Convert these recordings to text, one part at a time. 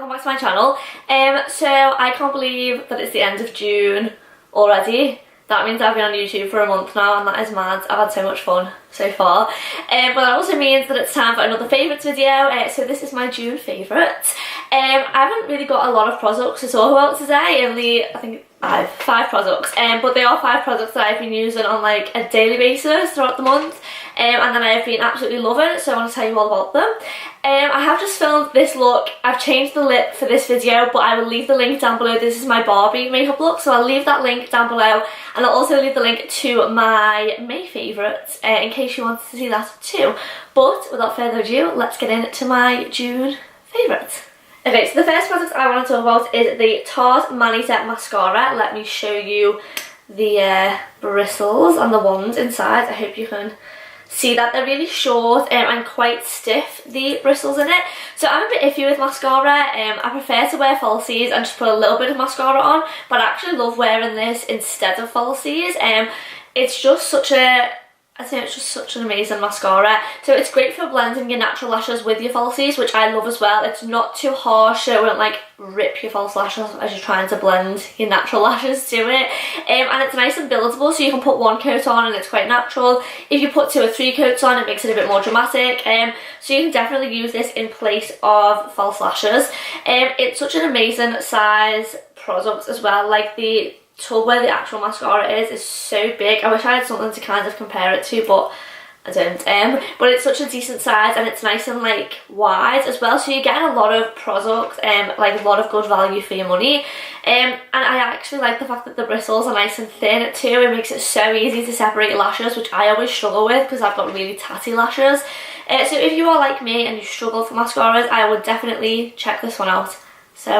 welcome back to my channel. So I can't believe that it's the end of June already. That means I've been on YouTube for a month now, and that is mad. I've had so much fun so far. But that also means that it's time for another favourites video. So this is my June favourites. I haven't really got a lot of products to talk about today. Only, I think, I have 5 products. But they are 5 products that I've been using on like a daily basis throughout the month. And then I have been absolutely loving, so I want to tell you all about them. I have just filmed this look. I've changed the lip for this video, but I will leave the link down below. This is my Barbie makeup look, so I'll leave that link down below, and I'll also leave the link to my May favourites in case you wanted to see that too. But without further ado, let's get into my June favourites. Okay, so the first product I want to talk about is the Tarte Mani Set Mascara. Let me show you the bristles and the wands inside. I hope you can see that. They're really short and quite stiff, the bristles in it. So I'm a bit iffy with mascara. I prefer to wear falsies and just put a little bit of mascara on, but I actually love wearing this instead of falsies. It's just such a, I think it's just such an amazing mascara. So it's great for blending your natural lashes with your falsies, which I love as well. It's not too harsh, so it won't like rip your false lashes as you're trying to blend your natural lashes to it. And it's nice and buildable, so you can put 1 coat on and it's quite natural. If you put 2 or 3 coats on, it makes it a bit more dramatic. So you can definitely use this in place of false lashes. It's such an amazing size product as well. Like the tub where the actual mascara is so big. I wish I had something to kind of compare it to, but I don't. But it's such a decent size, and it's nice and like wide as well, so you're getting a lot of product, like a lot of good value for your money. And I actually like the fact that the bristles are nice and thin too. It makes it so easy to separate your lashes, which I always struggle with because I've got really tatty lashes. So if you are like me and you struggle for mascaras, I would definitely check this one out. So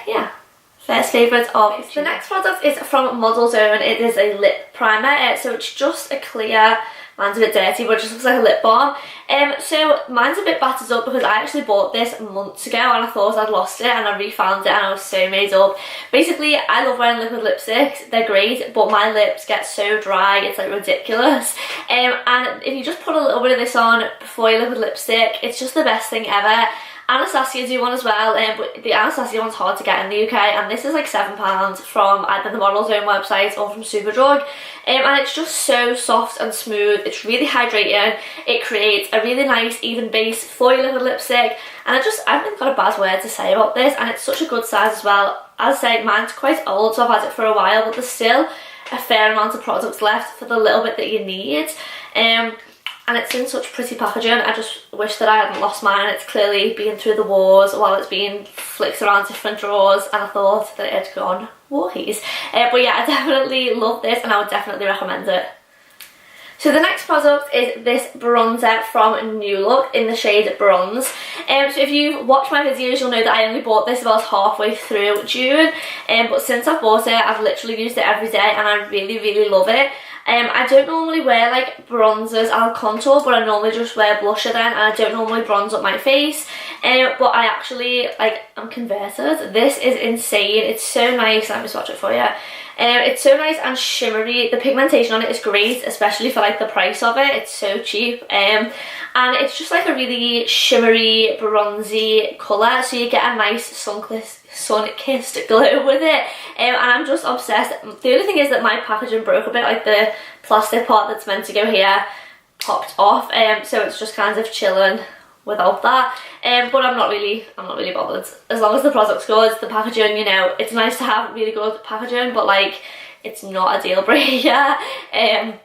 yeah. First favourite of the next product is from Model Zone. It is a lip primer, so it's just a clear, mine's a bit dirty, but it just looks like a lip balm. So mine's a bit battered up because I actually bought this months ago and I thought I'd lost it, and I refound it and I was so made up. Basically, I love wearing liquid lipsticks, they're great, but my lips get so dry, it's like ridiculous. And if you just put a little bit of this on before your liquid lipstick, it's just the best thing ever. Anastasia do one as well, but the Anastasia one's hard to get in the UK, and this is like £7 from either the Model Zone website or from Superdrug. And it's just so soft and smooth. It's really hydrating. It creates a really nice even base for your liquid lipstick, and I haven't got a bad word to say about this, and it's such a good size as well. As I say, mine's quite old, so I've had it for a while, but there's still a fair amount of products left for the little bit that you need. And it's in such pretty packaging. I just wish that I hadn't lost mine. It's clearly been through the wars while it's been flicked around different drawers, and I thought that it had gone warhies. But yeah, I definitely love this, and I would definitely recommend it. So the next product is this bronzer from New Look in the shade Bronze. So if you've watched my videos, you'll know that I only bought this about halfway through June. But since I've bought it, I've literally used it every day, and I really, really love it. I don't normally wear like bronzers, I'll contour, but I normally just wear blusher then, and I don't normally bronze up my face. But I actually, I'm converted. This is insane. It's so nice. Let me swatch it for you. It's so nice and shimmery. The pigmentation on it is great, especially for like the price of it. It's so cheap. And it's just like a really shimmery, bronzy colour, so you get a nice sun-kissed glow with it. And I'm just obsessed. The only thing is that my packaging broke a bit, like the plastic part that's meant to go here popped off, so it's just kind of chilling without that. But I'm not really bothered. As long as the product's good, the packaging, you know, it's nice to have really good packaging, but like, it's not a deal breaker. And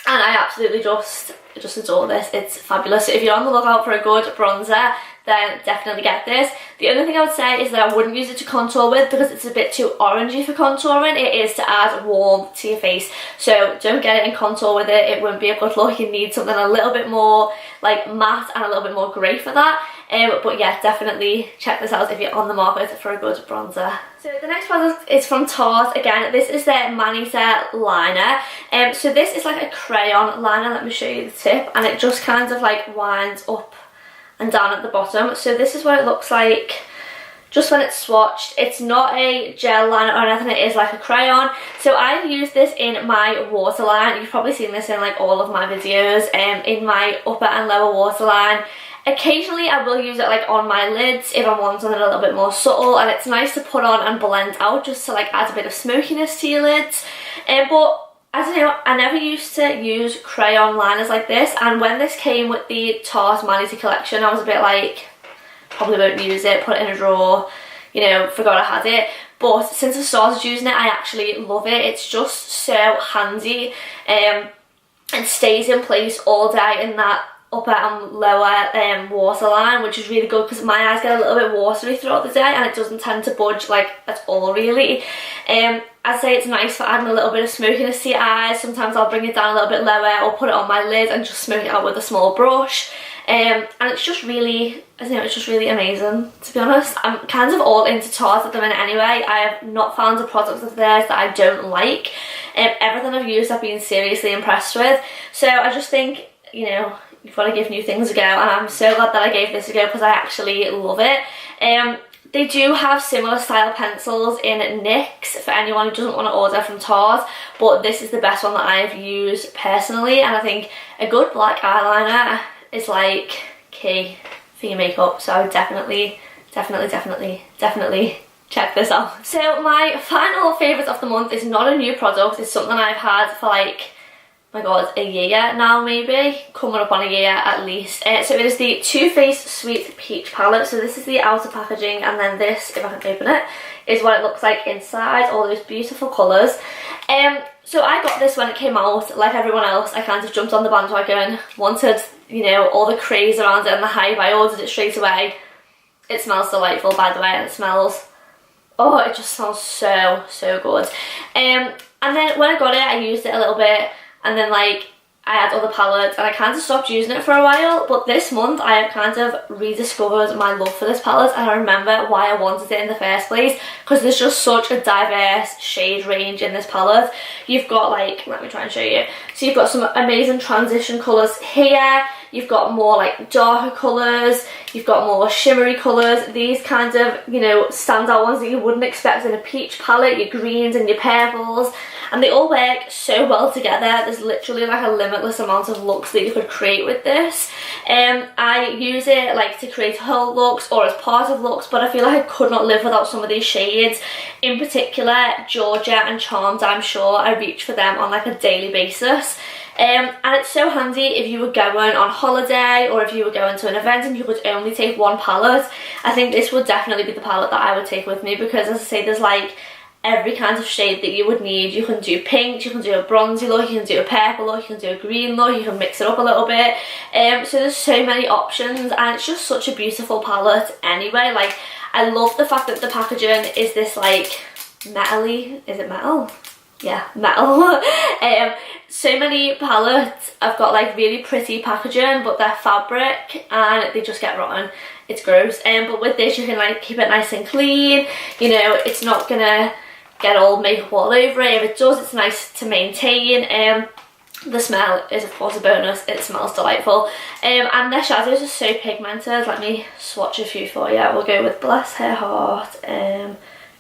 I absolutely just adore this. It's fabulous. So if you're on the lookout for a good bronzer, then definitely get this. The only thing I would say is that I wouldn't use it to contour with because it's a bit too orangey for contouring. It is to add warmth to your face, so don't get it in contour with it. It won't be a good look. You need something a little bit more like matte and a little bit more grey for that. But yeah, definitely check this out if you're on the market for a good bronzer. So the next product is from Tarte. Again, this is their Mani Set liner. So this is like a crayon liner. Let me show you the tip, and it just kind of like winds up and down at the bottom. So this is what it looks like just when it's swatched. It's not a gel liner or anything, it is like a crayon. So I've used this in my waterline. You've probably seen this in like all of my videos, in my upper and lower waterline. Occasionally I will use it like on my lids if I want something a little bit more subtle, and it's nice to put on and blend out just to like add a bit of smokiness to your lids. But I don't know, I never used to use crayon liners like this, and when this came with the Tarte Manity collection I was a bit like, probably won't use it, put it in a drawer, you know, forgot I had it. But since I started using it, I actually love it. It's just so handy, and stays in place all day in that upper and lower waterline, which is really good because my eyes get a little bit watery throughout the day and it doesn't tend to budge like at all really. I'd say it's nice for adding a little bit of smokiness to your eyes. Sometimes I'll bring it down a little bit lower or put it on my lid and just smoke it out with a small brush. And it's just really, I don't know, it's just really amazing, to be honest. I'm kind of all into Tarte at the minute anyway. I have not found a product of theirs that I don't like. Everything I've used I've been seriously impressed with. So I just think, you know, you've got to give new things a go, and I'm so glad that I gave this a go because I actually love it. They do have similar style pencils in NYX for anyone who doesn't want to order from Tarte, but this is the best one that I've used personally, and I think a good black eyeliner is like key for your makeup, so I would definitely check this out. So my final favourite of the month is not a new product, it's something I've had for like, my god, a year now maybe, coming up on a year at least. So it is the Too Faced Sweet Peach palette. So this is the outer packaging, and then this, if I can open it, is what it looks like inside, all those beautiful colours. So I got this when it came out, like everyone else. I kind of jumped on the bandwagon, wanted, you know, all the craze around it and the hype. I ordered it straight away. It smells delightful, by the way, and it smells, oh, it just smells so, so good. And then when I got it, I used it a little bit, and then like I had other palettes and I kind of stopped using it for a while, but this month I have kind of rediscovered my love for this palette, and I remember why I wanted it in the first place, because there's just such a diverse shade range in this palette. You've got like, let me try and show you. So you've got some amazing transition colours here, you've got more like darker colours, you've got more shimmery colours, these kind of, you know, standout ones that you wouldn't expect in a peach palette, your greens and your purples, and they all work so well together. There's literally like a limitless amount of looks that you could create with this. I use it like to create whole looks or as part of looks, but I feel like I could not live without some of these shades. In particular, Georgia and Charmed, I'm sure I reach for them on like a daily basis. And it's so handy if you were going on holiday or if you were going to an event and you could only take one palette. I think this would definitely be the palette that I would take with me, because as I say, there's like every kind of shade that you would need. You can do pinks, you can do a bronzy look, you can do a purple look, you can do a green look, you can mix it up a little bit. So there's so many options, and it's just such a beautiful palette anyway. Like, I love the fact that the packaging is this like metally, is it metal? Yeah, metal. So many palettes have got like really pretty packaging, but they're fabric and they just get rotten. It's gross. But with this you can like keep it nice and clean, you know, it's not gonna get all makeup all over it. If it does, it's nice to maintain. The smell is of course a bonus, it smells delightful. And their shadows are so pigmented. Let me swatch a few for you. We'll go with Bless Her Heart,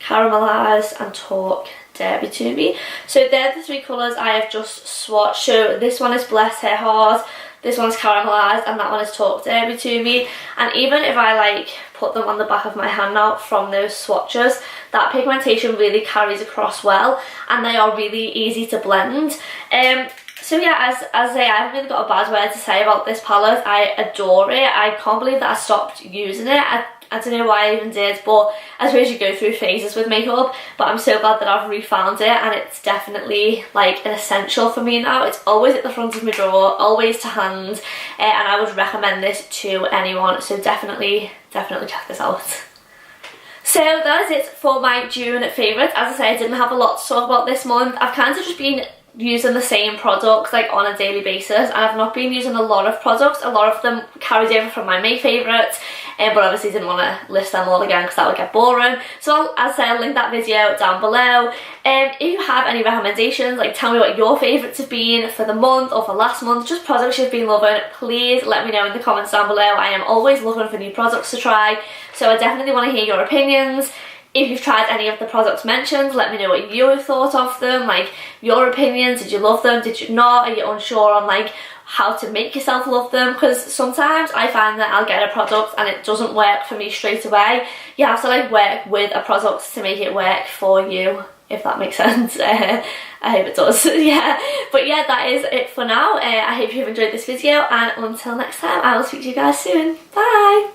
Caramelise and Talk Derby to Me. So they're the three colours I have just swatched. So this one is Bless Her Heart, this one's Caramelised, and that one is Talk Derby to Me. And even if I like put them on the back of my hand now from those swatches, that pigmentation really carries across well, and they are really easy to blend. So yeah, as I say, I haven't really got a bad word to say about this palette. I adore it. I can't believe that I stopped using it. I don't know why I even did, but I suppose you go through phases with makeup, but I'm so glad that I've refound it, and it's definitely like an essential for me now. It's always at the front of my drawer, always to hand, and I would recommend this to anyone, so definitely check this out. So that is it for my June favourites. As I say, I didn't have a lot to talk about this month. I've kind of just been using the same products like on a daily basis, and I've not been using a lot of products. A lot of them carried over from my May favourites, but obviously didn't want to list them all again because that would get boring. So as I say, I'll link that video down below. If you have any recommendations, like tell me what your favourites have been for the month or for last month, just products you've been loving, please let me know in the comments down below. I am always looking for new products to try, so I definitely want to hear your opinions. If you've tried any of the products mentioned, let me know what you thought of them, like your opinions. Did you love them? Did you not? Are you unsure on like how to make yourself love them, because sometimes I find that I'll get a product and it doesn't work for me straight away. You have to like work with a product to make it work for you, if that makes sense. I hope it does. Yeah, but yeah, that is it for now. I hope you've enjoyed this video, and until next time, I will speak to you guys soon. Bye.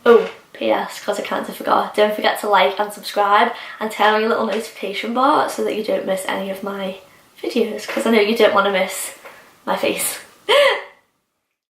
Oh, PS, because I kind of forgot, don't forget to like and subscribe and turn on your little notification bar so that you don't miss any of my videos, because I know you don't want to miss my face.